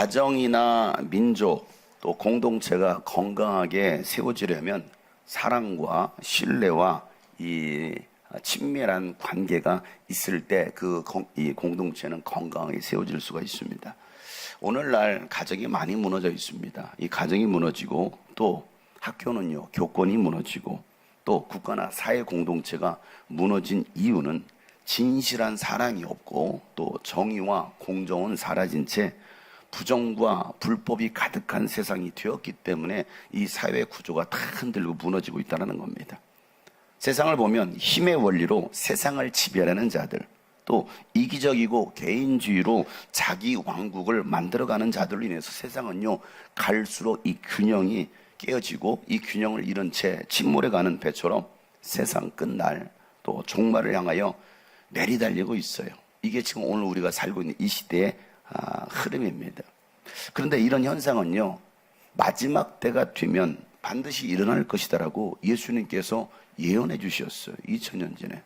가정이나 민족 또 공동체가 건강하게 세워지려면 사랑과 신뢰와 이 친밀한 관계가 있을 때 이 공동체는 건강하게 세워질 수가 있습니다. 오늘날 가정이 많이 무너져 있습니다. 이 가정이 무너지고 또 학교는요, 교권이 무너지고 또 국가나 사회 공동체가 무너진 이유는 진실한 사랑이 없고 또 정의와 공정은 사라진 채 부정과 불법이 가득한 세상이 되었기 때문에 이 사회 구조가 다 흔들고 무너지고 있다는 겁니다. 세상을 보면 힘의 원리로 세상을 지배하려는 자들, 또 이기적이고 개인주의로 자기 왕국을 만들어가는 자들로 인해서 세상은요, 갈수록 이 균형이 깨어지고 이 균형을 잃은 채 침몰해가는 배처럼 세상 끝날 또 종말을 향하여 내리달리고 있어요. 이게 지금 오늘 우리가 살고 있는 이 시대의 흐름입니다. 그런데 이런 현상은요, 마지막 때가 되면 반드시 일어날 것이다라고 예수님께서 예언해 주셨어요. 2000년 전에.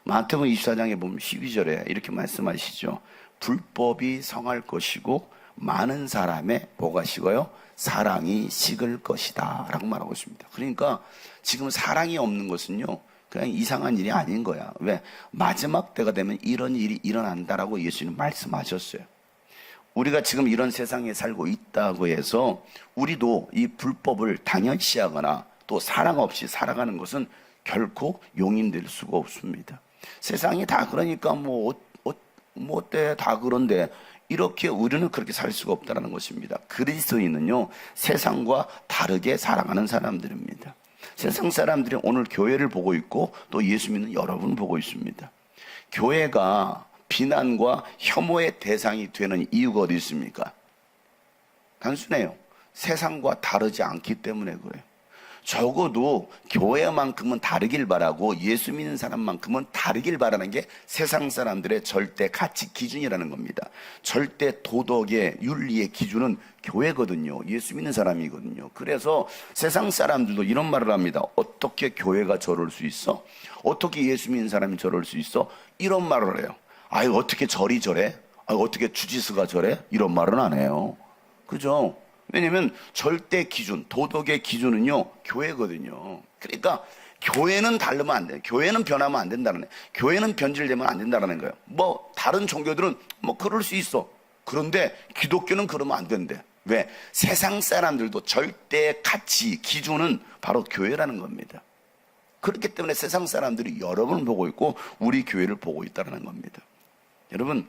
마태복음 24장에 보면 12절에 이렇게 말씀하시죠. 불법이 성할 것이고 많은 사람의 뭐가 식어요? 사랑이 식을 것이다 라고 말하고 있습니다. 그러니까 지금 사랑이 없는 것은요, 그냥 이상한 일이 아닌 거야. 왜? 마지막 때가 되면 이런 일이 일어난다라고 예수님 말씀하셨어요. 우리가 지금 이런 세상에 살고 있다고 해서 우리도 이 불법을 당연시하거나 또 사랑 없이 살아가는 것은 결코 용인될 수가 없습니다. 세상이 다 그러니까 어때 다 그런데 이렇게 우리는 그렇게 살 수가 없다는 것입니다. 그리스도인은요, 세상과 다르게 살아가는 사람들입니다. 세상 사람들이 오늘 교회를 보고 있고 또 예수 믿는 여러분을 보고 있습니다. 교회가 비난과 혐오의 대상이 되는 이유가 어디 있습니까? 단순해요. 세상과 다르지 않기 때문에 그래요. 적어도 교회만큼은 다르길 바라고 예수 믿는 사람만큼은 다르길 바라는 게 세상 사람들의 절대 가치 기준이라는 겁니다. 절대 도덕의 윤리의 기준은 교회거든요. 예수 믿는 사람이거든요. 그래서 세상 사람들도 이런 말을 합니다. 어떻게 교회가 저럴 수 있어? 어떻게 예수 믿는 사람이 저럴 수 있어? 이런 말을 해요. 아유, 어떻게 절이 저래? 아유, 어떻게 주지스가 저래? 이런 말은 안 해요. 그죠? 왜냐면 절대 기준, 도덕의 기준은요, 교회거든요. 그러니까 교회는 다르면 안 돼요. 교회는 변하면 안 된다는 거예요. 교회는 변질되면 안 된다는 거예요. 다른 종교들은 그럴 수 있어. 그런데 기독교는 그러면 안 된대. 왜? 세상 사람들도 절대 가치, 기준은 바로 교회라는 겁니다. 그렇기 때문에 세상 사람들이 여러분을 보고 있고 우리 교회를 보고 있다는 겁니다. 여러분,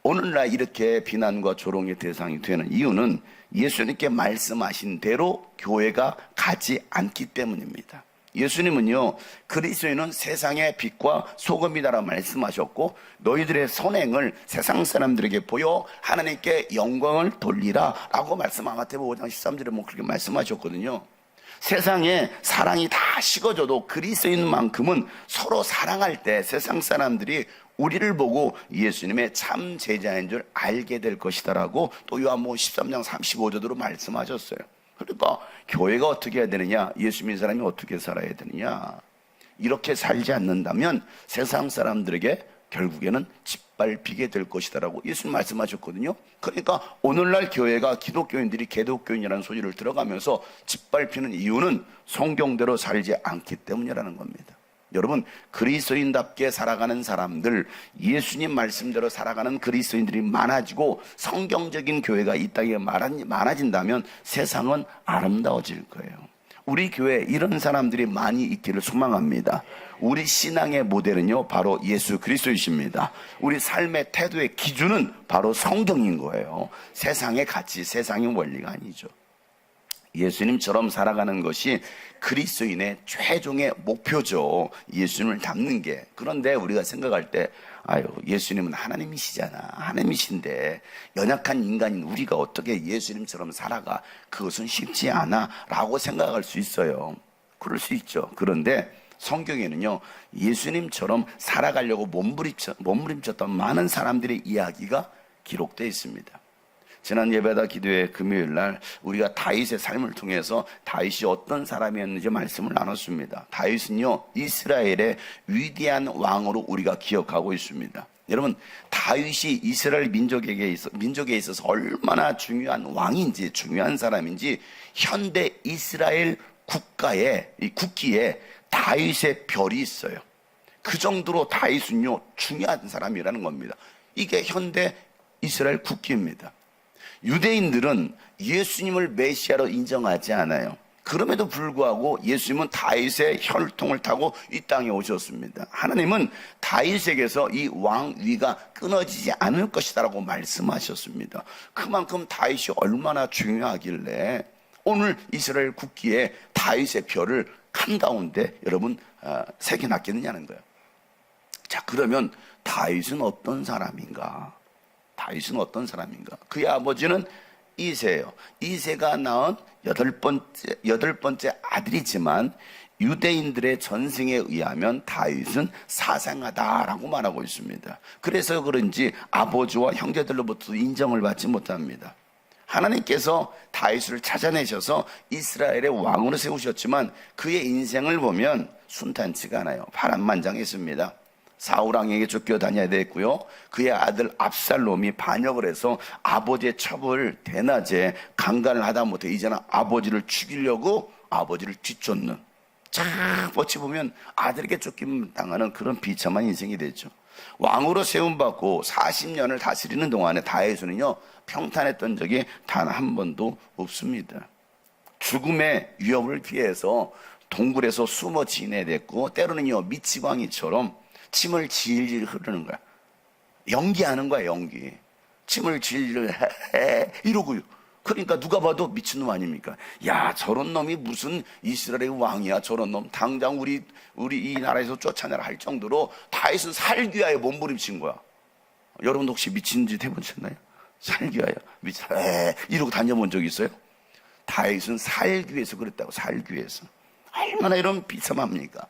오늘날 이렇게 비난과 조롱의 대상이 되는 이유는 예수님께 말씀하신 대로 교회가 가지 않기 때문입니다. 예수님은요, 그리스도인은 세상의 빛과 소금이다라고 말씀하셨고 너희들의 선행을 세상 사람들에게 보여 하나님께 영광을 돌리라 라고 마태복음 5장 13절에 그렇게 말씀하셨거든요. 세상에 사랑이 다 식어져도 그리스도인만큼은 서로 사랑할 때 세상 사람들이 우리를 보고 예수님의 참 제자인 줄 알게 될 것이다라고 또 요한복음 13장 35절로 말씀하셨어요. 그러니까 교회가 어떻게 해야 되느냐, 예수 믿는 사람이 어떻게 살아야 되느냐, 이렇게 살지 않는다면 세상 사람들에게 결국에는 짓밟히게 될 것이다라고 예수님 말씀하셨거든요. 그러니까 오늘날 교회가 기독교인들이 개독교인이라는 소리를 들어가면서 짓밟히는 이유는 성경대로 살지 않기 때문이라는 겁니다. 여러분, 그리스도인답게 살아가는 사람들, 예수님 말씀대로 살아가는 그리스도인들이 많아지고 성경적인 교회가 이 땅에 많아진다면 세상은 아름다워질 거예요. 우리 교회에 이런 사람들이 많이 있기를 소망합니다. 우리 신앙의 모델은요, 바로 예수 그리스도이십니다. 우리 삶의 태도의 기준은 바로 성경인 거예요. 세상의 가치, 세상의 원리가 아니죠. 예수님처럼 살아가는 것이 그리스도인의 최종의 목표죠. 예수님을 닮는 게. 그런데 우리가 생각할 때 예수님은 하나님이시잖아. 하나님이신데 연약한 인간인 우리가 어떻게 예수님처럼 살아가? 그것은 쉽지 않아 라고 생각할 수 있어요. 그럴 수 있죠. 그런데 성경에는요, 예수님처럼 살아가려고 몸부림쳤던 많은 사람들의 이야기가 기록되어 있습니다. 지난 예배다 기도회 금요일 날 우리가 다윗의 삶을 통해서 다윗이 어떤 사람이었는지 말씀을 나눴습니다. 다윗은요, 이스라엘의 위대한 왕으로 우리가 기억하고 있습니다. 여러분, 다윗이 이스라엘 민족에 있어서 얼마나 중요한 왕인지, 중요한 사람인지, 현대 이스라엘 이 국기에 다윗의 별이 있어요. 그 정도로 다윗은요, 중요한 사람이라는 겁니다. 이게 현대 이스라엘 국기입니다. 유대인들은 예수님을 메시아로 인정하지 않아요. 그럼에도 불구하고 예수님은 다윗의 혈통을 타고 이 땅에 오셨습니다. 하나님은 다윗에게서 이 왕위가 끊어지지 않을 것이다라고 말씀하셨습니다. 그만큼 다윗이 얼마나 중요하길래 오늘 이스라엘 국기에 다윗의 별을 한가운데 여러분 새겨놨겠느냐는 거예요. 자, 그러면 다윗은 어떤 사람인가? 다윗은 어떤 사람인가? 그의 아버지는 이새예요. 이새가 낳은 여덟 번째 아들이지만 유대인들의 전승에 의하면 다윗은 사상하다라고 말하고 있습니다. 그래서 그런지 아버지와 형제들로부터 인정을 받지 못합니다. 하나님께서 다윗을 찾아내셔서 이스라엘의 왕으로 세우셨지만 그의 인생을 보면 순탄치가 않아요. 파란만장했습니다. 사울왕에게 쫓겨다녀야 됐고요. 그의 아들 압살롬이 반역을 해서 아버지의 첩을 대낮에 강간을 하다 못해 이제는 아버지를 죽이려고 아버지를 뒤쫓는, 쫙 어찌 보면 아들에게 쫓김당하는 그런 비참한 인생이 됐죠. 왕으로 세움받고 40년을 다스리는 동안에 다윗은요, 평탄했던 적이 단 한 번도 없습니다. 죽음의 위협을 피해서 동굴에서 숨어 지내야 됐고, 때로는요 미치광이처럼 침을 질질 흐르는 거야. 연기하는 거야, 연기. 침을 질질 이러고요. 그러니까 누가 봐도 미친놈 아닙니까? 야, 저런 놈이 무슨 이스라엘의 왕이야, 저런 놈. 당장 우리 이 나라에서 쫓아내라 할 정도로 다윗은 살기야에 몸부림친 거야. 여러분도 혹시 미친 짓 해보셨나요? 살기야에 이러고 다녀본 적 있어요? 다윗은 살기 위해서 그랬다고. 살기 위해서. 얼마나 이런 비참합니까?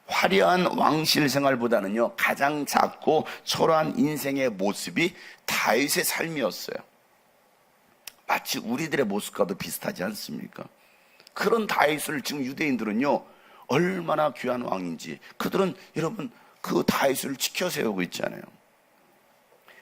화려한 왕실 생활보다는요, 가장 작고 초라한 인생의 모습이 다윗의 삶이었어요. 마치 우리들의 모습과도 비슷하지 않습니까? 그런 다윗을 지금 유대인들은요, 얼마나 귀한 왕인지 그들은 여러분 그 다윗을 지켜세우고 있잖아요.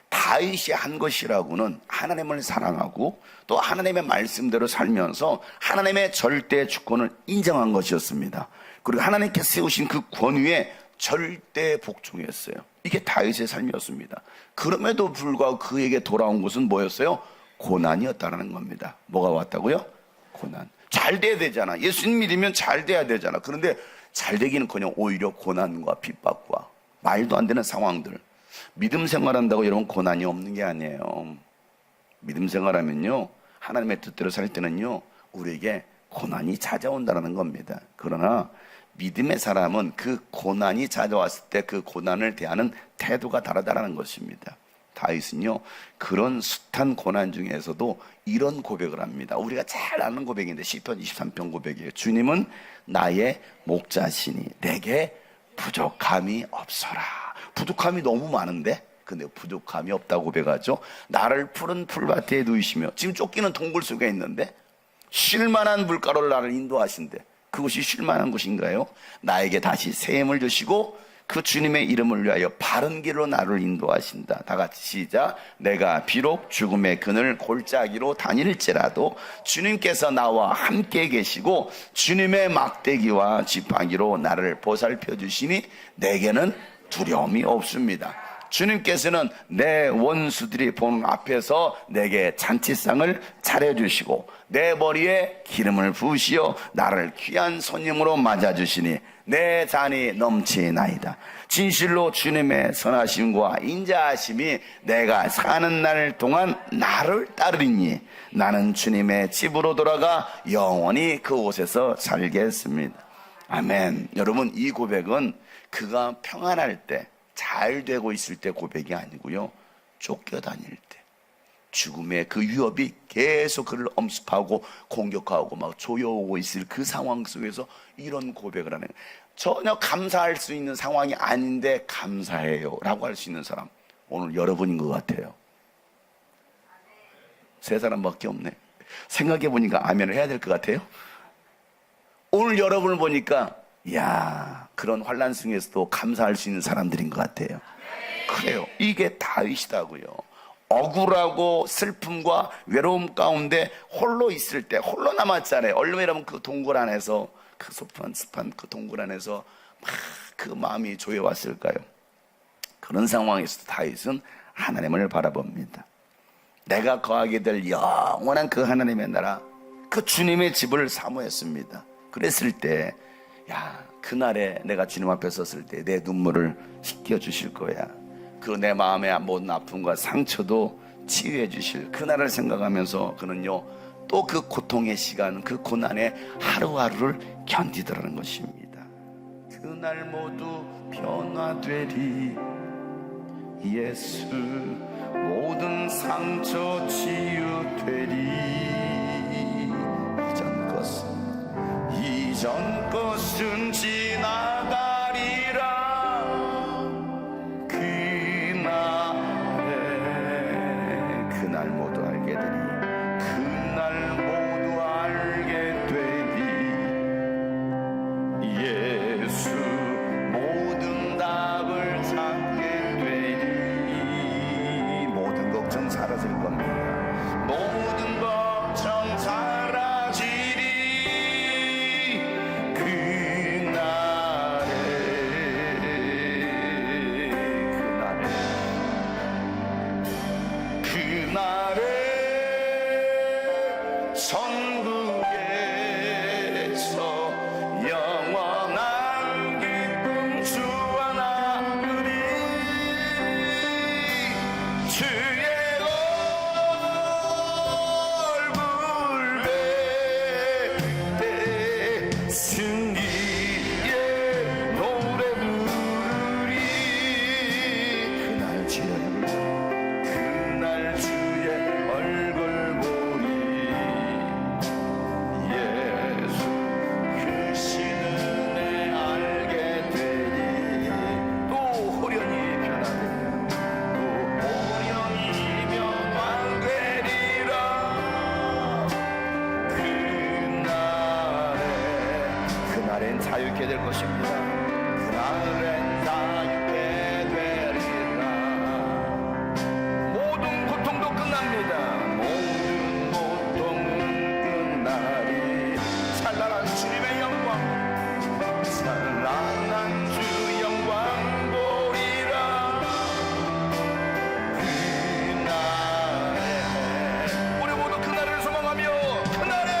다윗이 한 것이라고는 하나님을 사랑하고 또 하나님의 말씀대로 살면서 하나님의 절대 주권을 인정한 것이었습니다. 그리고 하나님께서 세우신 그 권위에 절대 복종했어요. 이게 다윗의 삶이었습니다. 그럼에도 불구하고 그에게 돌아온 것은 뭐였어요? 고난이었다는 겁니다. 뭐가 왔다고요? 고난. 잘 돼야 되잖아. 예수님 믿으면 잘 돼야 되잖아. 그런데 잘 되기는커녕 오히려 고난과 핍박과 말도 안 되는 상황들. 믿음 생활한다고 여러분 고난이 없는 게 아니에요. 믿음 생활하면요, 하나님의 뜻대로 살 때는요, 우리에게 고난이 찾아온다는 겁니다. 그러나 믿음의 사람은 그 고난이 찾아왔을 때 그 고난을 대하는 태도가 다르다는 것입니다. 다윗은요, 그런 숱한 고난 중에서도 이런 고백을 합니다. 우리가 잘 아는 고백인데 시편 23편 고백이에요. 주님은 나의 목자시니 내게 부족함이 없어라. 부족함이 너무 많은데, 근데 부족함이 없다고 고백하죠. 나를 푸른 풀밭에 누이시며, 지금 쫓기는 동굴 속에 있는데 쉴만한 물가로 나를 인도하신대. 그것이 쉴만한 곳인가요? 나에게 다시 새 힘을 주시고 그 주님의 이름을 위하여 바른 길로 나를 인도하신다. 다 같이 시작. 내가 비록 죽음의 그늘 골짜기로 다닐지라도 주님께서 나와 함께 계시고 주님의 막대기와 지팡이로 나를 보살펴 주시니 내게는 두려움이 없습니다. 주님께서는 내 원수들이 보는 앞에서 내게 잔치상을 차려주시고 내 머리에 기름을 부으시어 나를 귀한 손님으로 맞아주시니 내 잔이 넘치나이다. 진실로 주님의 선하심과 인자하심이 내가 사는 날 동안 나를 따르리니 나는 주님의 집으로 돌아가 영원히 그곳에서 살겠습니다. 아멘. 여러분, 이 고백은 그가 평안할 때, 잘 되고 있을 때 고백이 아니고요, 쫓겨다닐 때, 죽음의 그 위협이 계속 그를 엄습하고 공격하고 막 조여오고 있을 그 상황 속에서 이런 고백을 하는, 전혀 감사할 수 있는 상황이 아닌데 감사해요 라고 할 수 있는 사람, 오늘 여러분인 것 같아요. 세 사람밖에 없네. 생각해보니까 아멘을 해야 될 것 같아요. 오늘 여러분을 보니까, 이야, 그런 환난 중에서도 감사할 수 있는 사람들인 것 같아요. 그래요. 이게 다윗이다고요. 억울하고 슬픔과 외로움 가운데 홀로 있을 때, 홀로 남았잖아요. 얼마나 그 동굴 안에서, 그 습한 그 동굴 안에서 막 그 마음이 조여왔을까요? 그런 상황에서 다윗은 하나님을 바라봅니다. 내가 거하게 될 영원한 그 하나님의 나라, 그 주님의 집을 사모했습니다. 그랬을 때, 야, 그날에 내가 주님 앞에 섰을 때 내 눈물을 씻겨주실 거야. 그 내 마음의 모든 아픔과 상처도 치유해 주실 그날을 생각하면서 그는요, 또 그 고통의 시간, 그 고난의 하루하루를 견디더라는 것입니다. 그날 모두 변화되리 예수, 모든 상처 치유되리. 이전 것은 지나가리라. 그날 모두 알게 되리. 그날 모두 알게 되리. 예수, 모든 답을 찾게 되리. 모든 걱정 사라질 겁니다. 모든 걱정 사라지리. 그날에 천국에서 영원한 기쁨 주와 나누리. 주의 얼굴 뵐 때 승리의 노래 부르리. 그날 주의 얼굴 보리. 예수, 그 신은혜 알게 되리. 또 호련히 변화되리라. 또 호련히 변화되리라. 그날엔 자유케 될 것입니다. 그날엔 자유케 되리라. 모든 고통도 끝납니다. 모든 고통은 끝나리. 찬란한 주님의 영광, 찬란한 주 영광 보리라. 그날에 우리 모두 그날을 소망하며 그날에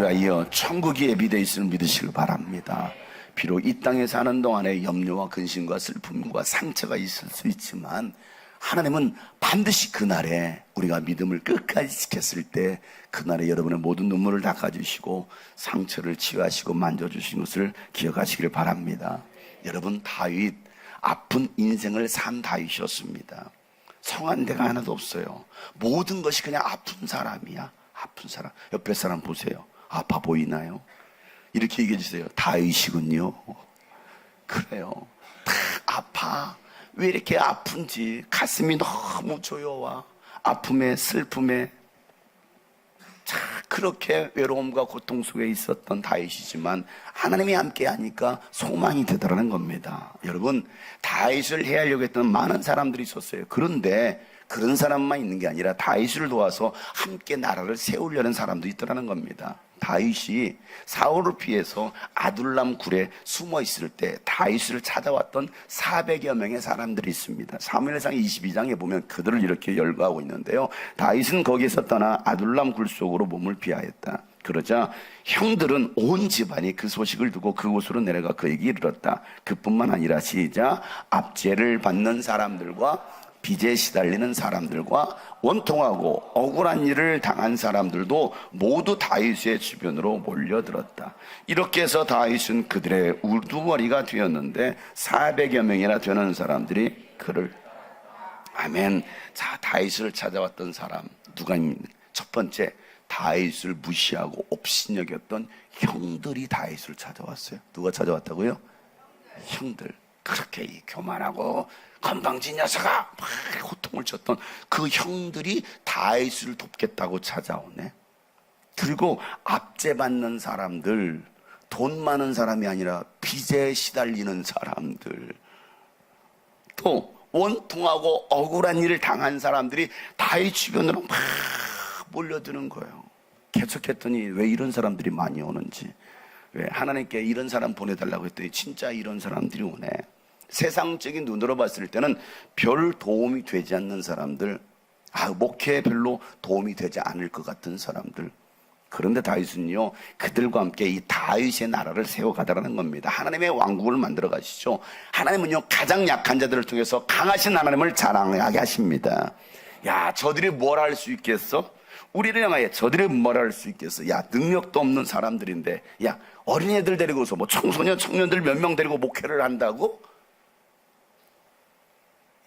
위하여 천국이 예비되어 있음을 믿으시길 바랍니다. 비록 이 땅에 사는 동안에 염려와 근심과 슬픔과 상처가 있을 수 있지만 하나님은 반드시 그날에 우리가 믿음을 끝까지 지켰을 때 그날에 여러분의 모든 눈물을 닦아주시고 상처를 치유하시고 만져주신 것을 기억하시길 바랍니다. 여러분, 다윗, 아픈 인생을 산 다윗이었습니다. 성한 데가 하나도 없어요. 모든 것이 그냥 아픈 사람이야. 아픈 사람. 옆에 사람 보세요. 아파 보이나요? 이렇게 얘기해 주세요. 다윗이군요. 그래요. 다 아파. 왜 이렇게 아픈지 가슴이 너무 조여와. 아픔에 슬픔에 자, 그렇게 외로움과 고통 속에 있었던 다윗이지만 하나님이 함께 하니까 소망이 되더라는 겁니다. 여러분, 다윗을 해하려고 했던 많은 사람들이 있었어요. 그런데 그런 사람만 있는 게 아니라 다윗을 도와서 함께 나라를 세우려는 사람도 있더라는 겁니다. 다윗이 사울을 피해서 아둘람 굴에 숨어 있을 때 다윗을 찾아왔던 400여 명의 사람들이 있습니다. 사무엘상 22장에 보면 그들을 이렇게 열거하고 있는데요. 다윗은 거기서 떠나 아둘람 굴 속으로 몸을 피하였다. 그러자 형들은 온 집안이 그 소식을 두고 그곳으로 내려가 그에게 이르렀다. 그뿐만 아니라 시작, 압제를 받는 사람들과 빚에 시달리는 사람들과 원통하고 억울한 일을 당한 사람들도 모두 다윗의 주변으로 몰려들었다. 이렇게 해서 다윗은 그들의 우두머리가 되었는데 400여 명이나 되는 사람들이 그를 아멘. 자, 다윗을 찾아왔던 사람 누가 있습니까? 첫 번째, 다윗을 무시하고 업신여겼던 형들이 다윗을 찾아왔어요. 누가 찾아왔다고요? 형들. 그렇게 이 교만하고 건방진 녀석아 막 호통을 쳤던 그 형들이 다윗을 돕겠다고 찾아오네. 그리고 압제받는 사람들, 돈 많은 사람이 아니라 빚에 시달리는 사람들, 또 원통하고 억울한 일을 당한 사람들이 다윗 주변으로 막 몰려드는 거예요. 계속했더니 왜 이런 사람들이 많이 오는지, 왜 하나님께 이런 사람 보내달라고 했더니 진짜 이런 사람들이 오네. 세상적인 눈으로 봤을 때는 별 도움이 되지 않는 사람들, 목회에 별로 도움이 되지 않을 것 같은 사람들. 그런데 다윗은요, 그들과 함께 이 다윗의 나라를 세워가다라는 겁니다. 하나님의 왕국을 만들어 가시죠. 하나님은요, 가장 약한 자들을 통해서 강하신 하나님을 자랑하게 하십니다. 야, 저들이 뭘 할 수 있겠어? 우리를 향하여 저들이 뭘 할 수 있겠어? 야, 능력도 없는 사람들인데, 야, 어린애들 데리고서 뭐 청소년, 청년들 몇 명 데리고 목회를 한다고?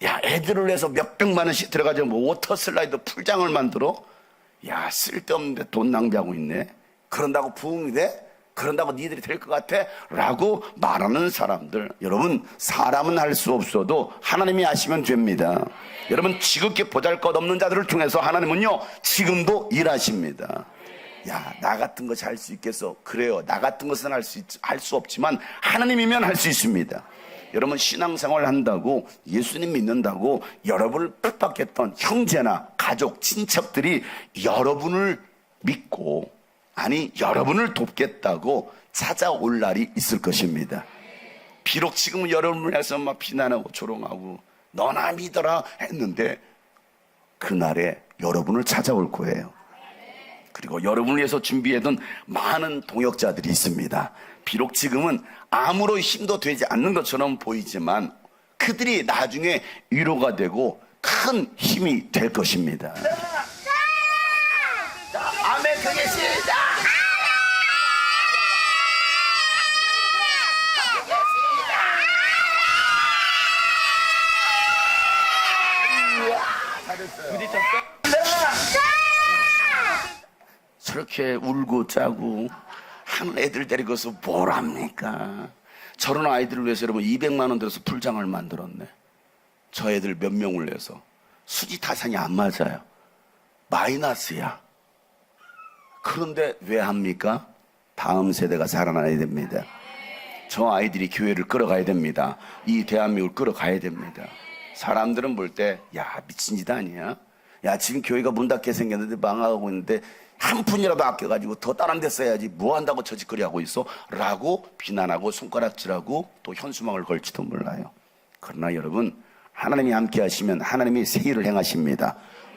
야, 애들을 해서 몇백만 원씩 들어가지고 뭐 워터 슬라이드 풀장을 만들어? 야, 쓸데없는데 돈 낭비하고 있네. 그런다고 부흥이 돼? 그런다고 니들이 될 것 같아? 라고 말하는 사람들. 여러분, 사람은 할 수 없어도 하나님이 하시면 됩니다. 여러분, 지극히 보잘것없는 자들을 통해서 하나님은요, 지금도 일하십니다. 야, 나 같은 것이 할 수 있겠어? 그래요. 나 같은 것은 할 수 없지만 하나님이면 할 수 있습니다. 여러분, 신앙생활 한다고, 예수님 믿는다고 여러분을 핍박했던 형제나 가족, 친척들이 여러분을 믿고, 아니 여러분을 돕겠다고 찾아올 날이 있을 것입니다. 비록 지금은 여러분을 해서 막 비난하고 조롱하고 너나 믿어라 했는데 그날에 여러분을 찾아올 거예요. 그리고 여러분을 위해서 준비해둔 많은 동역자들이 있습니다. 비록 지금은 아무런 힘도 되지 않는 것처럼 보이지만 그들이 나중에 위로가 되고 큰 힘이 될 것입니다. 자, 아멘. 그게 시작. 저렇게 울고 짜고 하는 애들 데리고서 뭘 합니까? 저런 아이들을 위해서 여러분 200만 원 들여서 풀장을 만들었네. 저 애들 몇 명을 내서 수지타산이 안 맞아요. 마이너스야. 그런데 왜 합니까? 다음 세대가 살아나야 됩니다. 저 아이들이 교회를 끌어가야 됩니다. 이 대한민국을 끌어가야 됩니다. 사람들은 볼 때, 야, 미친 짓 아니야? 야, 지금 교회가 문 닫게 생겼는데 망하고 있는데 한 푼이라도 아껴가지고 더 다른 데 써야지 뭐 한다고 저 짓거리 하고 있어? 라고 비난하고 손가락질하고 또 현수막을 걸지도 몰라요. 그러나 여러분, 하나님이 함께 하시면 하나님이 새 일을 행하십니다.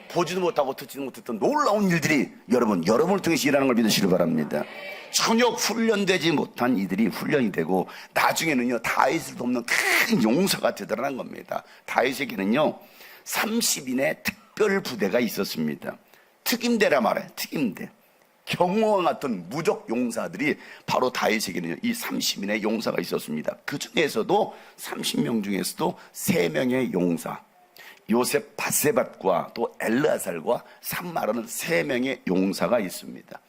보지도 못하고 듣지도 못했던 놀라운 일들이 여러분을 통해서 일하는 걸 믿으시길 바랍니다. 전혀 훈련되지 못한 이들이 훈련이 되고 나중에는요 다윗을 돕는 큰 용사가 되더라는 겁니다. 다윗에게는요 30인의 특별 부대가 있었습니다. 특임대라 말해요. 특임대. 경호원 같은 무적 용사들이 바로 다윗에게는요 이 30인의 용사가 있었습니다. 그 중에서도 30명 중에서도 3명의 용사, 요셉 바세밧과 또 엘르아살과 산마라는 3명의 용사가 있습니다.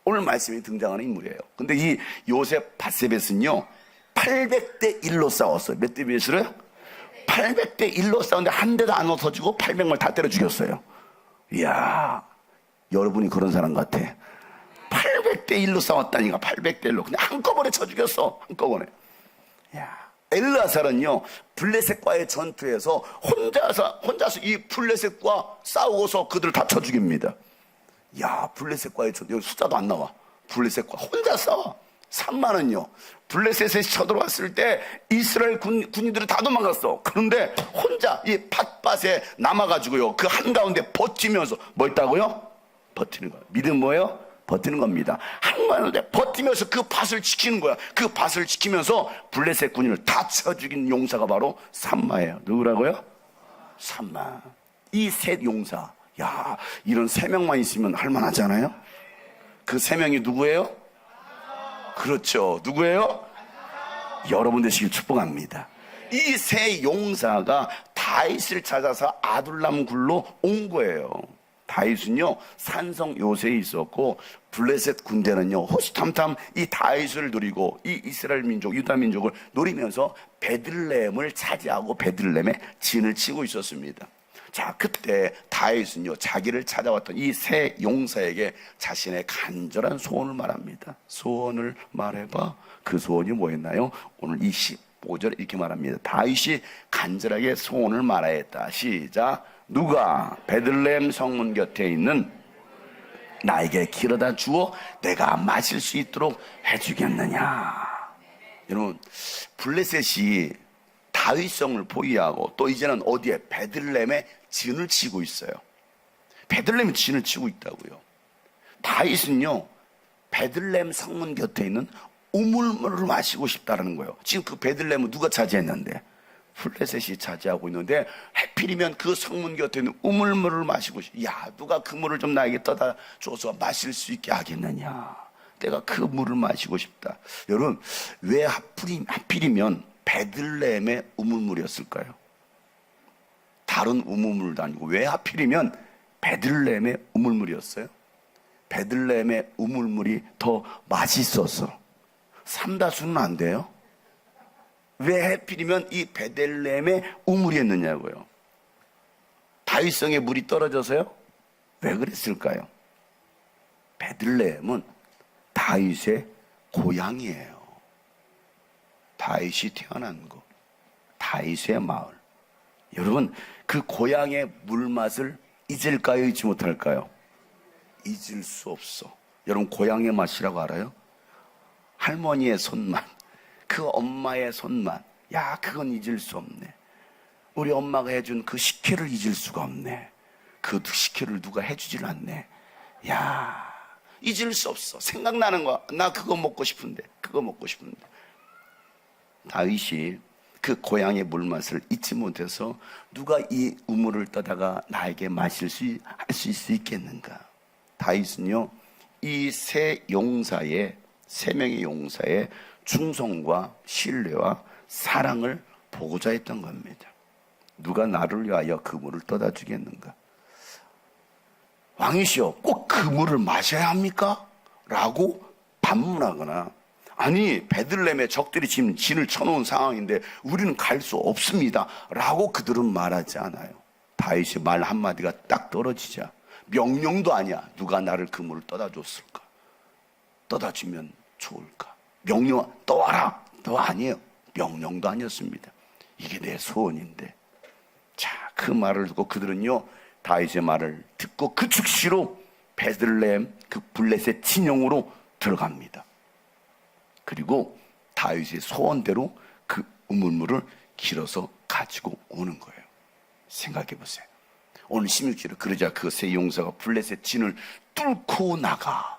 오늘 말씀에 등장하는 인물이에요. 근데 이 요셉 바세밧은요 800대 1로 싸웠어요. 몇 대 몇으로요? 800대 1로 싸웠는데 한 대도 안 없어지고 800명 다 때려 죽였어요. 이야, 여러분이 그런 사람 같아. 800대 1로 싸웠다니까. 800대 1로 그냥 한꺼번에 쳐 죽였어. 한꺼번에. 야, 엘르아살은요 블레셋과의 전투에서 혼자서 이 블레셋과 싸우고서 그들을 다 쳐 죽입니다. 야, 블레셋과의 전투, 여기 숫자도 안 나와. 블레셋과 혼자 싸워. 3만은요 블레셋에 쳐들어왔을 때 이스라엘 군인들이 다 도망갔어. 그런데 혼자 이 팟밭에 남아가지고요 그 한가운데 버티면서 뭐 있다고요? 버티는 거야. 믿음 뭐예요? 버티는 겁니다. 한가운데 버티면서 그 밭을 지키는 거야. 그 밭을 지키면서 블레셋 군인을 다 쳐 죽인 용사가 바로 산마예요. 누구라고요? 산마. 이 셋 용사, 야, 이런 3명만 있으면 할만하잖아요. 그 3명이 누구예요? 그렇죠. 누구예요? 여러분 되시길 축복합니다. 이 세 용사가 다윗을 찾아서 아둘람 굴로 온 거예요. 다윗은요 산성 요새에 있었고 블레셋 군대는요 호시탐탐 이 다윗을 노리고 이 이스라엘 민족, 유다 민족을 노리면서 베들레헴을 차지하고 베들레헴에 진을 치고 있었습니다. 자, 그때 다윗은요 자기를 찾아왔던 이 세 용사에게 자신의 간절한 소원을 말합니다. 소원을 말해봐. 그 소원이 뭐였나요? 오늘 이 15절 이렇게 말합니다. 다윗이 간절하게 소원을 말하였다. 시작. 누가 베들레헴 성문 곁에 있는 나에게 길어다 주어 내가 마실 수 있도록 해주겠느냐. 여러분, 블레셋이 다윗성을 포위하고 또 이제는 어디에? 베들레헴에 진을 치고 있어요. 베들레헴에 진을 치고 있다고요. 다윗은요 베들레헴 성문 곁에 있는 우물물을 마시고 싶다는 거예요. 지금 그 베들레헴은 누가 차지했는데? 블레셋이 차지하고 있는데 하필이면 그 성문 곁에 있는 우물물을 마시고 싶어. 야, 누가 그 물을 좀 나에게 떠다 줘서 마실 수 있게 하겠느냐. 내가 그 물을 마시고 싶다. 여러분, 왜 하필이면 베들레헴의 우물물이었을까요? 다른 우물물도 아니고 왜 하필이면 베들레헴의 우물물이었어요? 베들레헴의 우물물이 더 맛있었어. 삼다수는 안 돼요? 왜 하필이면 이 베들레헴의 우물이었느냐고요. 다윗성의 물이 떨어져서요? 왜 그랬을까요? 베들레헴은 다윗의 고향이에요. 다윗이 태어난 곳, 다윗의 마을. 여러분, 그 고향의 물맛을 잊을까요? 잊지 못할까요? 잊을 수 없어. 여러분, 고향의 맛이라고 알아요? 할머니의 손맛, 그 엄마의 손맛. 야, 그건 잊을 수 없네. 우리 엄마가 해준 그 식혜를 잊을 수가 없네. 그 식혜를 누가 해주질 않네. 야, 잊을 수 없어. 생각나는 거야. 나 그거 먹고 싶은데, 그거 먹고 싶은데. 다윗이 그 고향의 물맛을 잊지 못해서 누가 이 우물을 떠다가 나에게 마실 수 있겠는가. 다윗은요 이 세 명의 용사의 충성과 신뢰와 사랑을 보고자 했던 겁니다. 누가 나를 위하여 그 물을 떠다 주겠는가. 왕이시여, 꼭 그 물을 마셔야 합니까? 라고 반문하거나, 아니 베들레헴에 적들이 지금 진을 쳐놓은 상황인데 우리는 갈 수 없습니다 라고 그들은 말하지 않아요. 다윗의 말 한마디가 딱 떨어지자, 명령도 아니야. 누가 나를 그 물을 떠다 줬을까? 떠다 주면 좋을까? 명령, 떠와라. 또 아니에요. 명령도 아니었습니다. 이게 내 소원인데. 자, 그 말을 듣고 그들은요 다윗의 말을 듣고 그 즉시로 베들레헴 그 블레셋 진영으로 들어갑니다. 그리고 다윗의 소원대로 그 우물물을 길어서 가지고 오는 거예요. 생각해 보세요. 오늘 16절에 그러자 그 세 용사가 블레셋 진을 뚫고 나가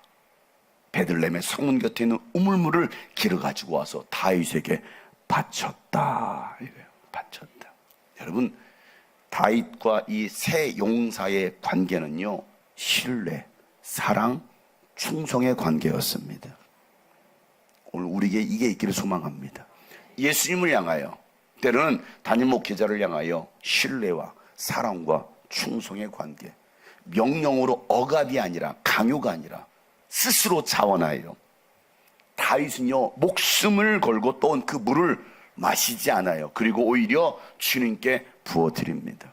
베들레헴의 성문 곁에 있는 우물물을 길어 가지고 와서 다윗에게 바쳤다. 이거예요. 바쳤다. 여러분, 다윗과 이 세 용사의 관계는요, 신뢰, 사랑, 충성의 관계였습니다. 오늘 우리에게 이게 있기를 소망합니다. 예수님을 향하여, 때로는 담임 목회자를 향하여 신뢰와 사랑과 충성의 관계, 명령으로 억압이 아니라 강요가 아니라 스스로 자원하여, 다윗은요 목숨을 걸고 떠온 그 물을 마시지 않아요. 그리고 오히려 주님께 부어드립니다.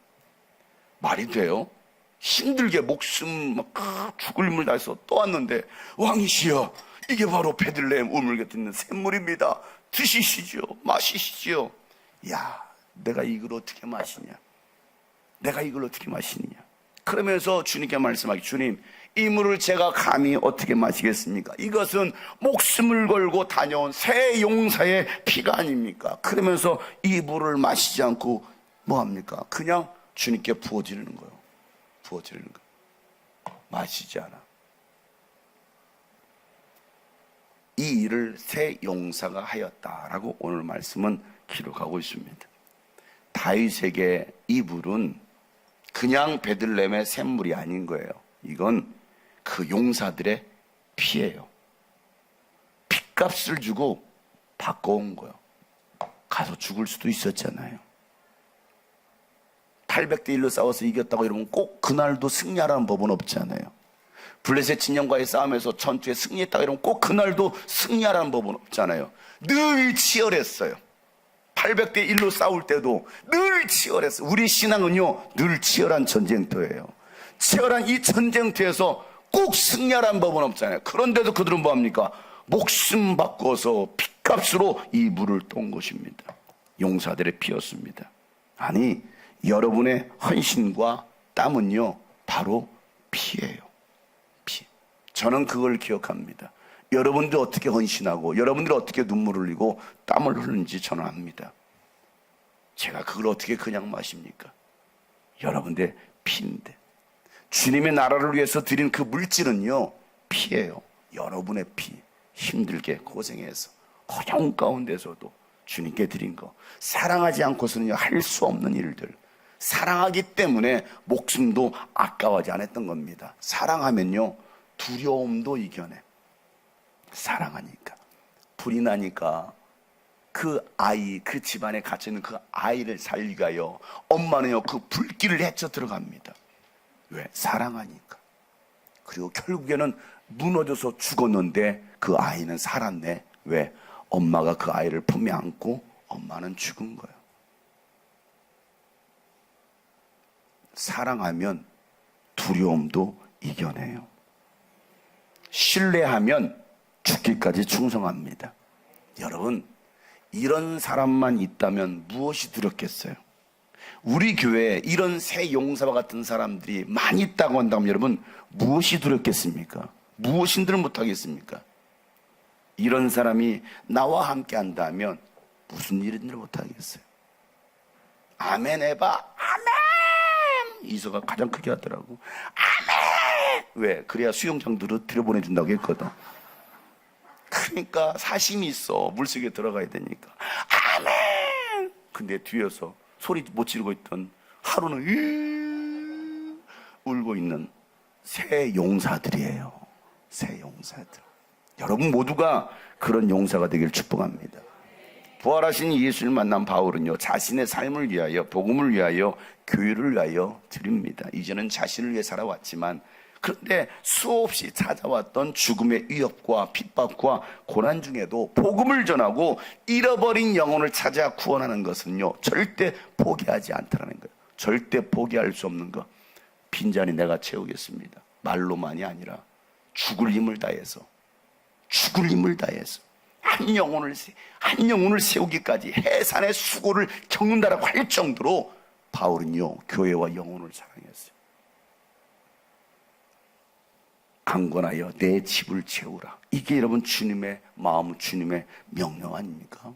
말이 돼요? 힘들게 목숨 막 죽을 힘을 다해서 떠왔는데, 왕이시여, 이게 바로 베들레헴 우물 곁에 있는 샘물입니다. 드시시죠, 마시시죠. 야, 내가 이걸 어떻게 마시냐? 내가 이걸 어떻게 마시느냐? 그러면서 주님께 말씀하기, 주님, 이 물을 제가 감히 어떻게 마시겠습니까? 이것은 목숨을 걸고 다녀온 새 용사의 피가 아닙니까? 그러면서 이 물을 마시지 않고 뭐합니까? 그냥 주님께 부어지르는 거예요. 부어지르는 거예요. 마시지 않아. 이 일을 새 용사가 하였다라고 오늘 말씀은 기록하고 있습니다. 다윗에게 이 물은 그냥 베들레헴의 샘물이 아닌 거예요. 이건 그 용사들의 피예요. 핏값을 주고 바꿔온 거예요. 가서 죽을 수도 있었잖아요. 800대 1로 싸워서 이겼다고 이러면 꼭 그날도 승리하라는 법은 없잖아요. 블레셋 진영과의 싸움에서 전투에 승리했다고 이러면 꼭 그날도 승리하라는 법은 없잖아요. 늘 치열했어요. 800대 1로 싸울 때도 늘 치열했어요. 우리 신앙은요, 늘 치열한 전쟁터예요. 치열한 이 전쟁터에서 꼭 승리하라는 법은 없잖아요. 그런데도 그들은 뭐합니까? 목숨 바꿔서 핏값으로 이 물을 떤 것입니다. 용사들의 피였습니다. 아니, 여러분의 헌신과 땀은요, 바로 피예요. 피. 저는 그걸 기억합니다. 여러분들 어떻게 헌신하고 여러분들이 어떻게 눈물을 흘리고 땀을 흘리는지 저는 압니다. 제가 그걸 어떻게 그냥 마십니까? 여러분들의 피인데, 주님의 나라를 위해서 드린 그 물질은요, 피예요. 여러분의 피. 힘들게 고생해서 어려운 가운데서도 주님께 드린 거, 사랑하지 않고서는 할 수 없는 일들, 사랑하기 때문에 목숨도 아까워하지 않았던 겁니다. 사랑하면요, 두려움도 이겨내. 사랑하니까. 불이 나니까 그 아이, 그 집안에 갇혀있는 그 아이를 살리기 위하여 엄마는요, 그 불길을 헤쳐 들어갑니다. 왜? 사랑하니까. 그리고 결국에는 무너져서 죽었는데 그 아이는 살았네. 왜? 엄마가 그 아이를 품에 안고 엄마는 죽은 거예요. 사랑하면 두려움도 이겨내요. 신뢰하면 죽기까지 충성합니다. 여러분, 이런 사람만 있다면 무엇이 두렵겠어요? 우리 교회에 이런 새 용사와 같은 사람들이 많이 있다고 한다면 여러분, 무엇이 두렵겠습니까? 무엇인들 못하겠습니까? 이런 사람이 나와 함께 한다면 무슨 일인들 못하겠어요? 아멘 해봐. 아멘! 이서가 가장 크게 하더라고. 아멘! 왜? 그래야 수영장들을 들여보내준다고 했거든. 그러니까 사심이 있어. 물속에 들어가야 되니까. 아멘! 근데 뒤에서 소리 못 지르고 있던, 하루는 울고 있는 새 용사들이에요. 새 용사들. 여러분 모두가 그런 용사가 되길 축복합니다. 부활하신 예수를 만난 바울은요, 자신의 삶을 위하여, 복음을 위하여, 교회를 위하여 드립니다. 이제는 자신을 위해 살아왔지만, 그런데 수없이 찾아왔던 죽음의 위협과 핍박과 고난 중에도 복음을 전하고 잃어버린 영혼을 찾아 구원하는 것은요, 절대 포기하지 않다는 거예요. 절대 포기할 수 없는 것. 빈자리 내가 채우겠습니다. 말로만이 아니라 죽을 힘을 다해서, 죽을 힘을 다해서 한 영혼을 세우기까지 해산의 수고를 겪는다라고 할 정도로 바울은요, 교회와 영혼을 사랑했어요. 강권하여 내 집을 채우라. 이게 여러분 주님의 마음, 주님의 명령 아닙니까?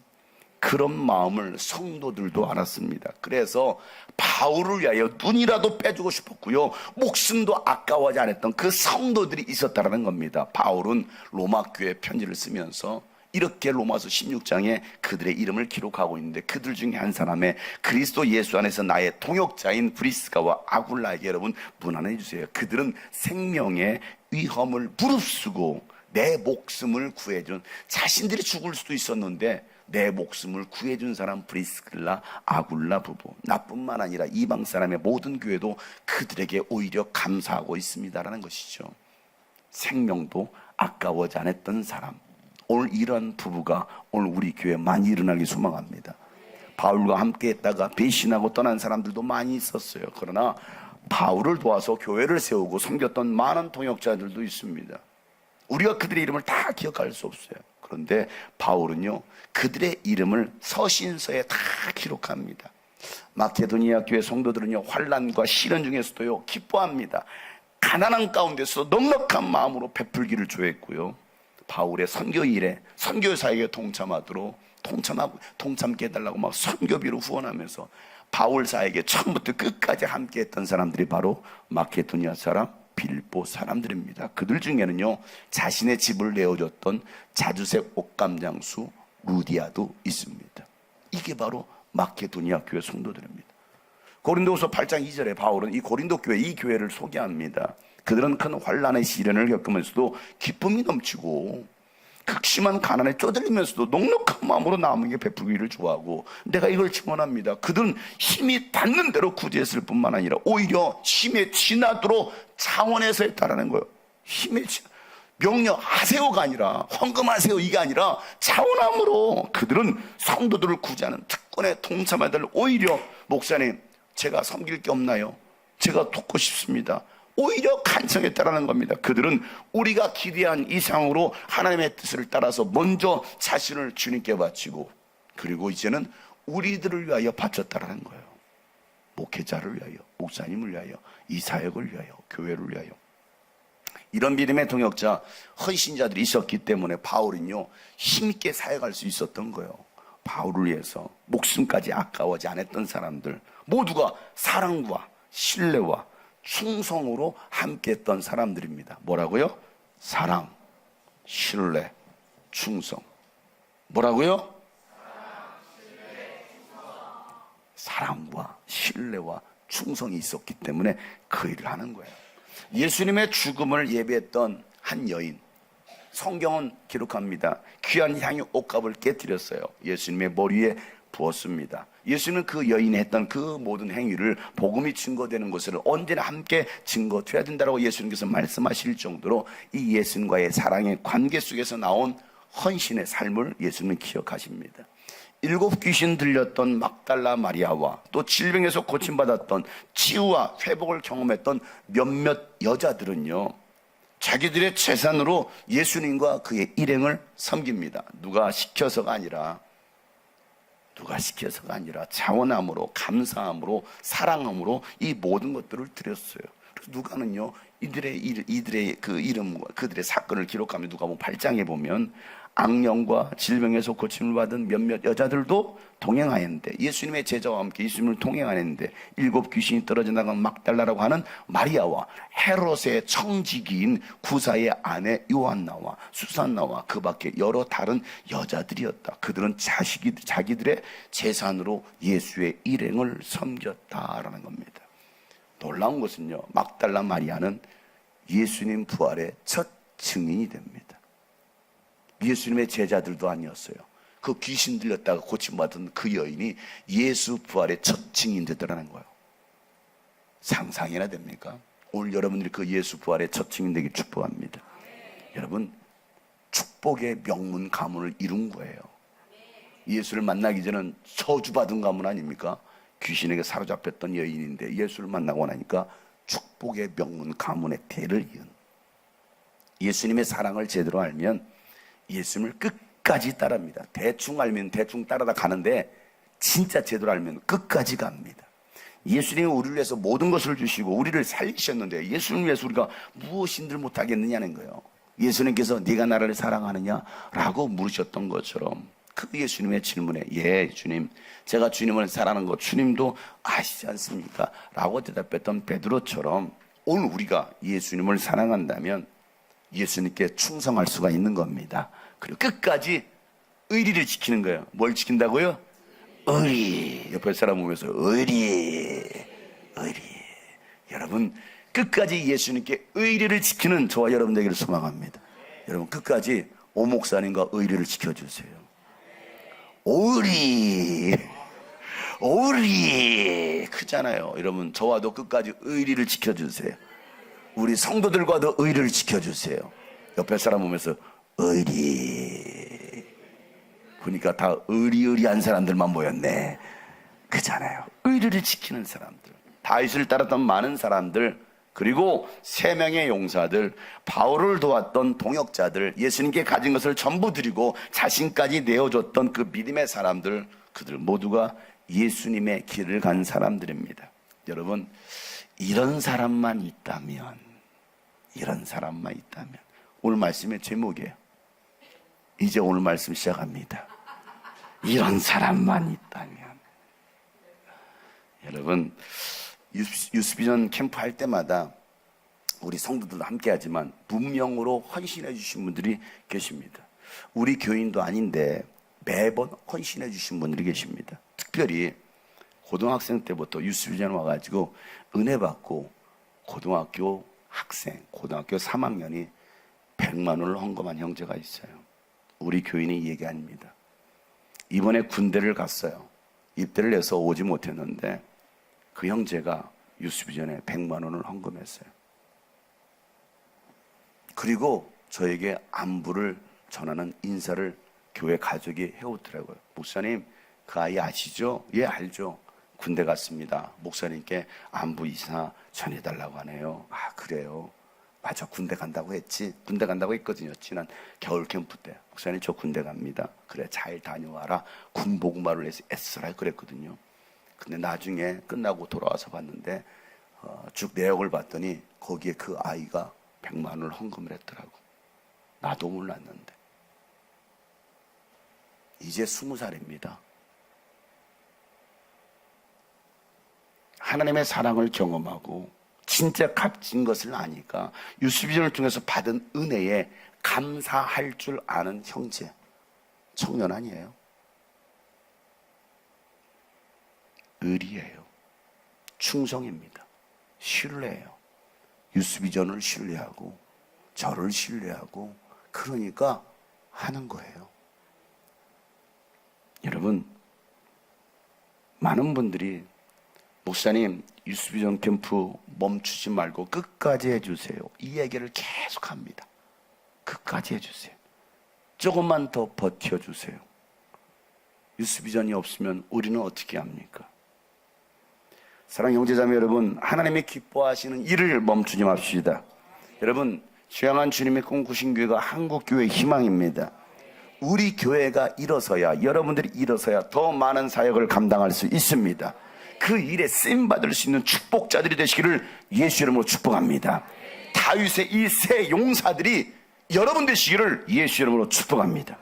그런 마음을 성도들도 알았습니다. 그래서 바울을 위하여 눈이라도 빼주고 싶었고요, 목숨도 아까워하지 않았던 그 성도들이 있었다는 겁니다. 바울은 로마 교회 편지를 쓰면서 이렇게 로마서 16장에 그들의 이름을 기록하고 있는데, 그들 중에 한 사람의 그리스도 예수 안에서 나의 동역자인 브리스가와 아굴라에게 여러분 문안해 주세요. 그들은 생명의 위험을 무릅쓰고 내 목숨을 구해준, 자신들이 죽을 수도 있었는데 내 목숨을 구해준 사람 브리스길라 아굴라 부부, 나뿐만 아니라 이방 사람의 모든 교회도 그들에게 오히려 감사하고 있습니다라는 것이죠. 생명도 아까워지 않았던 사람, 오늘 이런 부부가 오늘 우리 교회에 많이 일어나기 소망합니다. 바울과 함께 했다가 배신하고 떠난 사람들도 많이 있었어요. 그러나 바울을 도와서 교회를 세우고 섬겼던 많은 동역자들도 있습니다. 우리가 그들의 이름을 다 기억할 수 없어요. 그런데 바울은요, 그들의 이름을 서신서에 다 기록합니다. 마케도니아 교회 성도들은요, 환난과 시련 중에서도요 기뻐합니다. 가난한 가운데서 넉넉한 마음으로 베풀기를 조했고요, 바울의 선교 일에, 선교 사역에 동참게 해달라고 막 선교비로 후원하면서 바울 사역에 처음부터 끝까지 함께했던 사람들이 바로 마케도니아 사람, 빌보 사람들입니다. 그들 중에는요, 자신의 집을 내어줬던 자주색 옷감장수 루디아도 있습니다. 이게 바로 마케도니아 교회 성도들입니다. 고린도후서 8장 2절에 바울은 이 고린도 교회, 이 교회를 소개합니다. 그들은 큰 환난의 시련을 겪으면서도 기쁨이 넘치고 극심한 가난에 쪼들리면서도 넉넉한 마음으로 남에게 베풀기를 좋아하고, 내가 이걸 증언합니다. 그들은 힘이 닿는 대로 구제했을 뿐만 아니라 오히려 힘에 지나도록 차원에서 했다라는 거예요. 힘에 명령하세요가 아니라, 헌금하세요 이게 아니라 차원함으로 그들은 성도들을 구제하는 특권에 동참하들, 오히려 목사님 제가 섬길 게 없나요? 제가 돕고 싶습니다. 오히려 간청했다라는 겁니다. 그들은 우리가 기대한 이상으로 하나님의 뜻을 따라서 먼저 자신을 주님께 바치고, 그리고 이제는 우리들을 위하여 바쳤다라는 거예요. 목회자를 위하여, 목사님을 위하여, 이 사역을 위하여, 교회를 위하여. 이런 믿음의 동역자, 헌신자들이 있었기 때문에 바울은요, 힘있게 사역할 수 있었던 거예요. 바울을 위해서 목숨까지 아까워하지 않았던 사람들 모두가 사랑과 신뢰와 충성으로 함께했던 사람들입니다. 뭐라고요? 사랑, 신뢰, 충성. 뭐라고요? 사랑과 신뢰와 충성이 있었기 때문에 그 일을 하는 거예요. 예수님의 죽음을 예배했던 한 여인, 성경은 기록합니다. 귀한 향유 옷값을 깨뜨렸어요. 예수님의 머리에 부었습니다. 예수님은 그 여인이 했던 그 모든 행위를 복음이 증거되는 것을 언제나 함께 증거돼야 된다고 예수님께서 말씀하실 정도로 이 예수님과의 사랑의 관계 속에서 나온 헌신의 삶을 예수님은 기억하십니다. 7 귀신 들렸던 막달라 마리아와 또 질병에서 고침받았던 치유와 회복을 경험했던 몇몇 여자들은요, 자기들의 재산으로 예수님과 그의 일행을 섬깁니다. 누가 시켜서가 아니라 자원함으로, 감사함으로, 사랑함으로 이 모든 것들을 드렸어요. 그래서 누가는요, 이들의 그 이름과 그들의 사건을 기록하면 누가복음 8장에 보면 악령과 질병에서 고침을 받은 몇몇 여자들도 동행하였는데, 예수님의 제자와 함께 예수님을 동행하였는데 7 귀신이 떨어져 나간 막달라라고 하는 마리아와 헤롯의 청지기인 구사의 아내 요한나와 수산나와 그 밖에 여러 다른 여자들이었다. 그들은 자기들의 재산으로 예수의 일행을 섬겼다라는 겁니다. 놀라운 것은요, 막달라 마리아는 예수님 부활의 첫 증인이 됩니다. 예수님의 제자들도 아니었어요. 그 귀신 들렸다가 고침받은 그 여인이 예수 부활의 첫 증인 되더라는 거예요. 상상이나 됩니까? 오늘 여러분들이 그 예수 부활의 첫 증인 되길 축복합니다. 여러분, 축복의 명문 가문을 이룬 거예요. 예수를 만나기 전에는 저주받은 가문 아닙니까? 귀신에게 사로잡혔던 여인인데 예수를 만나고 나니까 축복의 명문 가문의 대를 이은, 예수님의 사랑을 제대로 알면 예수님을 끝까지 따릅니다. 대충 알면 대충 따라다 가는데 진짜 제대로 알면 끝까지 갑니다. 예수님이 우리를 위해서 모든 것을 주시고 우리를 살리셨는데 예수님을 위해서 우리가 무엇인들 못하겠느냐는 거예요. 예수님께서 네가 나를 사랑하느냐 라고 물으셨던 것처럼 그 예수님의 질문에 예 주님 제가 주님을 사랑하는 거 주님도 아시지 않습니까? 라고 대답했던 베드로처럼 오늘 우리가 예수님을 사랑한다면 예수님께 충성할 수가 있는 겁니다. 그리고 끝까지 의리를 지키는 거예요. 뭘 지킨다고요? 의리. 옆에 사람 보면서 의리. 여러분 끝까지 예수님께 의리를 지키는 저와 여러분 되기를 소망합니다. 여러분 끝까지 오 목사님과 의리를 지켜주세요. 의리 크잖아요. 여러분 저와도 끝까지 의리를 지켜주세요. 우리 성도들과도 의리를 지켜주세요. 옆에 사람 보면서 의리. 보니까 다 의리한 사람들만 모였네. 그잖아요. 의리를 지키는 사람들, 다윗을 따랐던 많은 사람들, 그리고 3명의 용사들, 바울을 도왔던 동역자들, 예수님께 가진 것을 전부 드리고 자신까지 내어줬던 그 믿음의 사람들, 그들 모두가 예수님의 길을 간 사람들입니다. 여러분 이런 사람만 있다면 오늘 말씀의 제목이에요. 이제 오늘 말씀 시작합니다. 이런 사람만 있다면. 여러분 유스비전 캠프 할 때마다 우리 성도들도 함께 하지만 문명으로 헌신해 주신 분들이 계십니다. 우리 교인도 아닌데 매번 헌신해 주신 분들이 계십니다. 특별히 고등학생 때부터 유스비전 와가지고 은혜 받고 고등학교 3학년이 100만 원을 헌금한 형제가 있어요. 우리 교인이 얘기 아닙니다. 이번에 군대를 갔어요. 입대를 해서 오지 못했는데 그 형제가 유스비전에 100만 원을 헌금했어요. 그리고 저에게 안부를 전하는 인사를 교회 가족이 해오더라고요. 목사님 그 아이 아시죠? 예 알죠. 군대 갔습니다. 목사님께 안부 인사 전해달라고 하네요. 아 그래요? 맞아 군대 간다고 했지. 군대 간다고 했거든요. 지난 겨울 캠프 때. 목사님 저 군대 갑니다. 그래 잘 다녀와라. 군복무를 애쓰라 그랬거든요. 근데 나중에 끝나고 돌아와서 봤는데 쭉 내역을 봤더니 거기에 그 아이가 100만 원을 헌금을 했더라고. 나도 몰랐는데. 이제 20살입니다. 하나님의 사랑을 경험하고 진짜 값진 것을 아니까 유스비전을 통해서 받은 은혜에 감사할 줄 아는 형제, 청년 아니에요? 의리예요. 충성입니다. 신뢰예요. 유스비전을 신뢰하고 저를 신뢰하고 그러니까 하는 거예요. 여러분 많은 분들이 목사님 유스비전 캠프 멈추지 말고 끝까지 해주세요. 이 얘기를 계속합니다. 끝까지 해주세요. 조금만 더 버텨주세요. 유스비전이 없으면 우리는 어떻게 합니까? 사랑하는 형제자매 여러분, 하나님이 기뻐하시는 일을 멈추지 맙시다. 여러분 죄악한 주님의 꿈꾸신 교회가 한국교회의 희망입니다. 우리 교회가 일어서야, 여러분들이 일어서야 더 많은 사역을 감당할 수 있습니다. 그 일에 쓰임받을 수 있는 축복자들이 되시기를 예수 이름으로 축복합니다. 다윗의 이 세 용사들이 여러분 되시기를 예수 이름으로 축복합니다.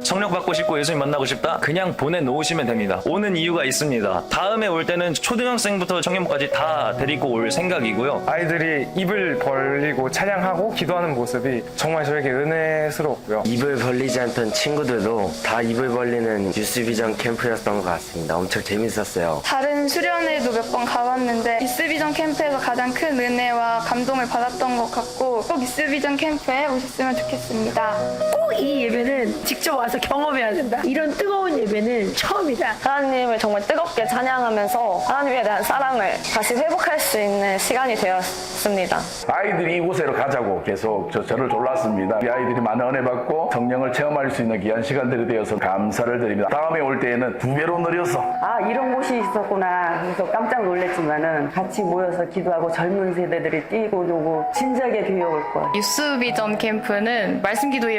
성령 받고 싶고 예수님 만나고 싶다? 그냥 보내놓으시면 됩니다. 오는 이유가 있습니다. 다음에 올 때는 초등학생부터 청년부까지 다 데리고 올 생각이고요. 아이들이 입을 벌리고 찬양하고 기도하는 모습이 정말 저에게 은혜스럽고요. 입을 벌리지 않던 친구들도 다 입을 벌리는 유스비전 캠프였던 것 같습니다. 엄청 재밌었어요. 다른 수련회도 몇 번 가봤는데 유스비전 캠프에서 가장 큰 은혜와 감동을 받았던 것 같고 꼭 유스비전 캠프에 오셨으면 좋겠습니다. 꼭 이 예배는 직접 와서 경험해야 된다. 이런 뜨거운 예배는 처음이다. 하나님을 정말 뜨겁게 찬양하면서 하나님에 대한 사랑을 다시 회복할 수 있는 시간이 되었습니다. 아이들이 이곳으로 가자고 계속 저를 졸랐습니다. 이 아이들이 많은 은혜 받고 성령을 체험할 수 있는 귀한 시간들이 되어서 감사를 드립니다. 다음에 올 때에는 2배로 늘려서 이런 곳이 있었구나 해서 깜짝 놀랐지만은 같이 모여서 기도하고 젊은 세대들이 뛰고 노고 진작에 교회 올 걸. 유스비전 캠프는 말씀기도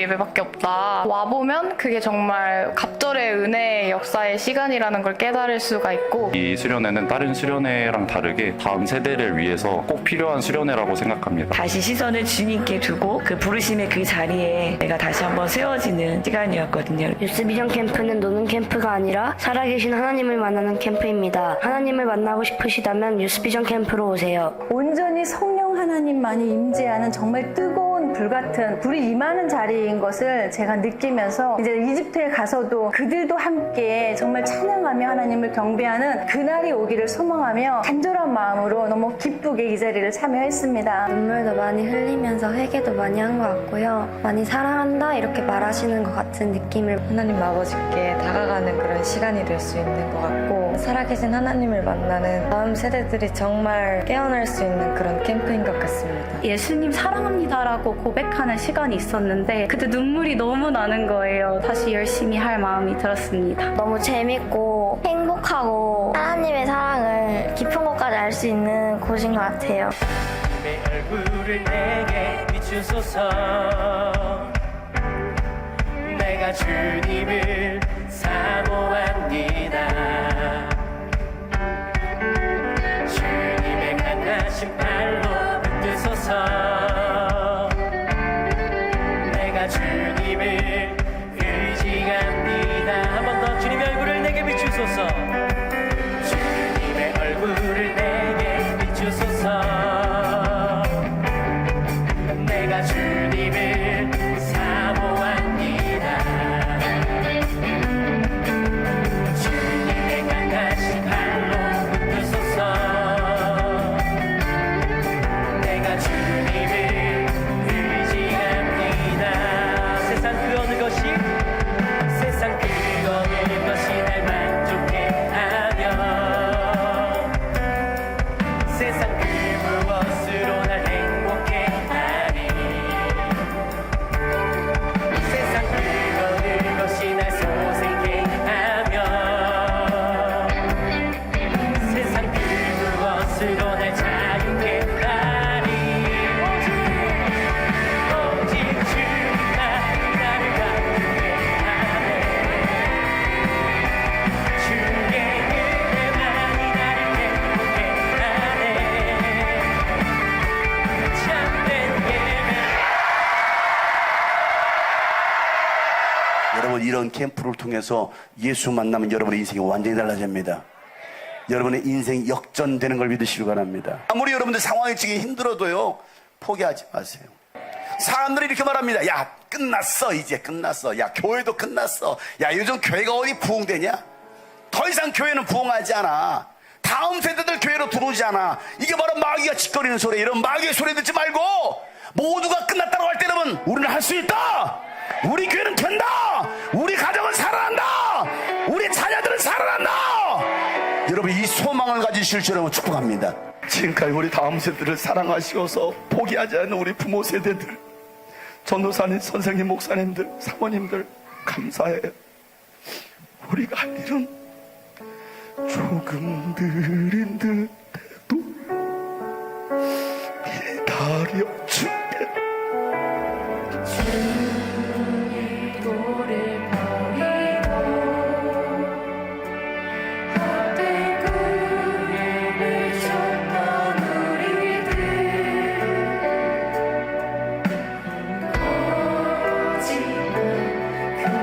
예배밖에 없다. 와보면 그게 정말 갑절의 은혜의 역사의 시간이라는 걸 깨달을 수가 있고 이 수련회는 다른 수련회랑 다르게 다음 세대를 위해서 꼭 필요한 수련회라고 생각합니다. 다시 시선을 주님께 두고 그 부르심의 그 자리에 내가 다시 한번 세워지는 시간이었거든요. 유스비전 캠프는 노는 캠프가 아니라 살아계신 하나님을 만나는 캠프입니다. 하나님을 만나고 싶으시다면 유스비전 캠프로 오세요. 온전히 성령 하나님만이 임재하는 정말 뜨거운 불같은 불이 임하는 자리인 것을 제가 느끼면서 이제 이집트에 가서도 그들도 함께 정말 찬양하며 하나님을 경배하는 그날이 오기를 소망하며 간절한 마음으로 너무 기쁘게 이 자리를 참여했습니다. 눈물도 많이 흘리면서 회개도 많이 한 것 같고요. 많이 사랑한다 이렇게 말하시는 것 같은 느낌을 하나님 아버지께 다가가는 그런 시간이 될 수 있는 것 같고 살아계신 하나님을 만나는 다음 세대들이 정말 깨어날 수 있는 그런 캠프인 것 같습니다. 예수님 사랑합니다라고 고백하는 시간이 있었는데 그때 눈물이 너무 나는 거예요. 다시 열심히 할 마음이 들었습니다. 너무 재밌고 행복하고 하나님의 사랑을 깊은 곳까지 알 수 있는 곳인 것 같아요. 내 얼굴을 내게 비추소서. 내가 주님을 사모합니다. 주님의 강하신 팔로 붙드소서. 내가 주님을 의지합니다. 한 번 더 주님의 얼굴을 내게 비추소서. 주님의 얼굴을 내게 비추소서. 내가 주님을 사모합니다. 주님의 강하신 팔로 붙드소서. 내가 주님을 의지합니다. 세상 그 어느 것이 날 만족해 하며 세상 그 무엇으로 날 행복해 하리. 세상 그 어느 것이 날 소생케 하며 세상 그 무엇으로 날 자유케 하리. 오직 주님만 나를 가두게 하네. 주의 은혜만이 나를 행복해 하네. 참된 예배. 여러분, 이런 캠프를 통해서 예수 만나면 여러분의 인생이 완전히 달라집니다. 여러분의 인생이 역전되는 걸 믿으시기 바랍니다. 아무리 여러분들 상황이 지금 힘들어도요, 포기하지 마세요. 사람들이 이렇게 말합니다. 야, 끝났어. 이제 끝났어. 야, 교회도 끝났어. 야, 요즘 교회가 어디 부흥되냐? 더 이상 교회는 부흥하지 않아. 다음 세대들 교회로 들어오지 않아. 이게 바로 마귀가 짓거리는 소리. 이런 마귀의 소리 듣지 말고 모두가 끝났다고 할 때 여러분, 우리는 할 수 있다. 우리 교회는 된다. 우리 가정은 살아난다. 우리 자녀들은 살아난다. 여러분, 이 소망을 가지실 줄 여러분 축복합니다. 지금까지 우리 다음 세대를 사랑하시고서 포기하지 않는 우리 부모 세대들, 전도사님, 선생님, 목사님들, 사모님들 감사해요. 우리가 할 일은 조금 느린 듯해도 기다려 주게. 주님 도를 버리고 헛된 꿈을 쫓던 우리들 거짓말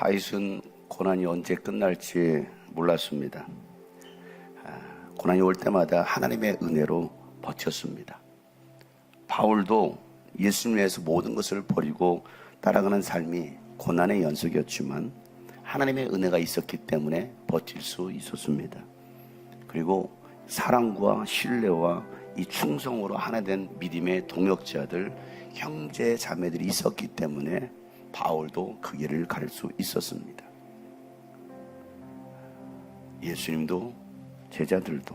다윗은 고난이 언제 끝날지 몰랐습니다. 고난이 올 때마다 하나님의 은혜로 버텼습니다. 바울도 예수님 위해서 모든 것을 버리고 따라가는 삶이 고난의 연속이었지만 하나님의 은혜가 있었기 때문에 버틸 수 있었습니다. 그리고 사랑과 신뢰와 이 충성으로 하나 된 믿음의 동역자들, 형제 자매들이 있었기 때문에 바울도 그 길을 갈 수 있었습니다. 예수님도 제자들도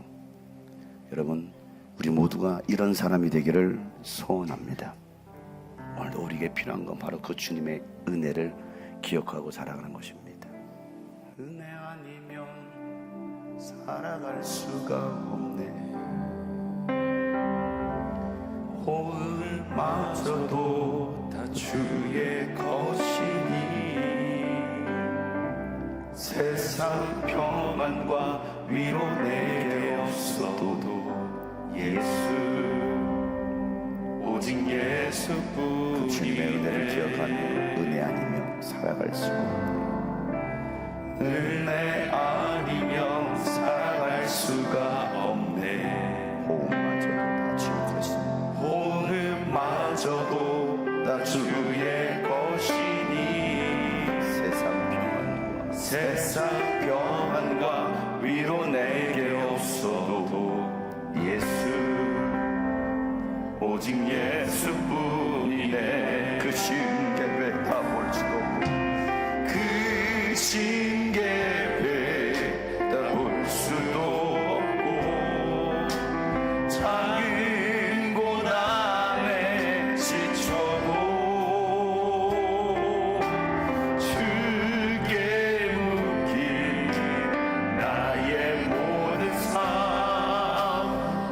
여러분, 우리 모두가 이런 사람이 되기를 소원합니다. 오늘도 우리에게 필요한 건 바로 그 주님의 은혜를 기억하고 살아가는 것입니다. 은혜 아니면 살아갈 수가 없네. 호흡마저도 다 주의 것이니 세상 평안과 위로 내게 없어도 예수 오직 예수뿐이네. 그 주님의 은혜를 기억하며 은혜 아니면 살아갈 수 없네. 은혜 아니면 살아갈 수가 없네. 호흡마저도 다 주의 것이니 호흡마저도 다 주의 것이니 세상 평안과 위로 내게 없어도 예수 오직 예수뿐이네. 그 신계배 다 볼 수도 없고 그 신계배 다 볼 수도 없고 작은 고난에 지쳐도 주께 묻기 나의 모든 삶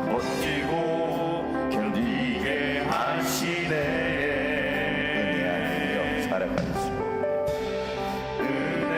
버티고 견디게 하시네. 은혜 아니면 살아갈 수 없네. 은혜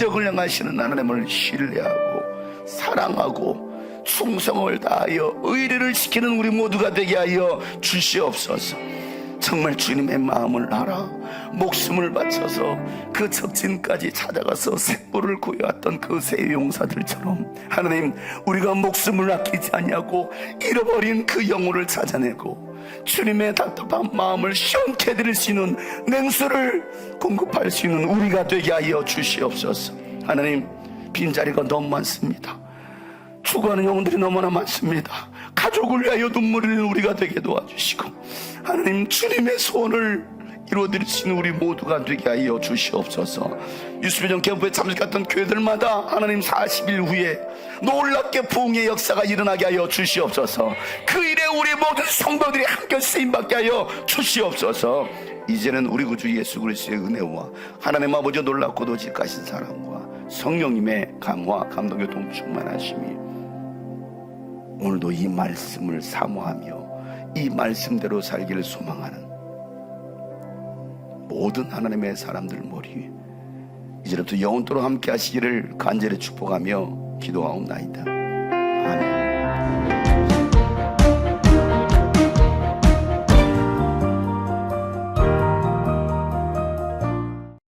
기적을 행하시는 하나님을 신뢰하고 사랑하고 충성을 다하여 의리를 지키는 우리 모두가 되게 하여 주시옵소서. 정말 주님의 마음을 알아 목숨을 바쳐서 그 적진까지 찾아가서 생물을 구해왔던 그 세 용사들처럼 하나님, 우리가 목숨을 아끼지 아니하고 잃어버린 그 영혼을 찾아내고 주님의 답답한 마음을 시원케 해드릴 수 있는 냉수를 공급할 수 있는 우리가 되게 하여 주시옵소서. 하나님, 빈자리가 너무 많습니다. 죽어가는 영혼들이 너무나 많습니다. 가족을 위하여 눈물을 흘리는 우리가 되게 도와주시고 하나님, 주님의 소원을 이루어드릴 수 있는 우리 모두가 되게 하여 주시옵소서. 유스비전 캠프에 참석했던 교회들마다 하나님 40일 후에 놀랍게 부흥의 역사가 일어나게 하여 주시옵소서. 그 일에 우리 모든 성도들이 함께 쓰임받게 하여 주시옵소서. 이제는 우리 구주 예수 그리스도의 은혜와 하나님 아버지 놀랍고도 직하신 사랑과 성령님의 감화 감동의 동충만하심이 오늘도 이 말씀을 사모하며 이 말씀대로 살기를 소망하는 모든 하나님의 사람들 머리 위에 이제부터 영원토록 함께 하시기를 간절히 축복하며 기도하옵나이다. 아멘.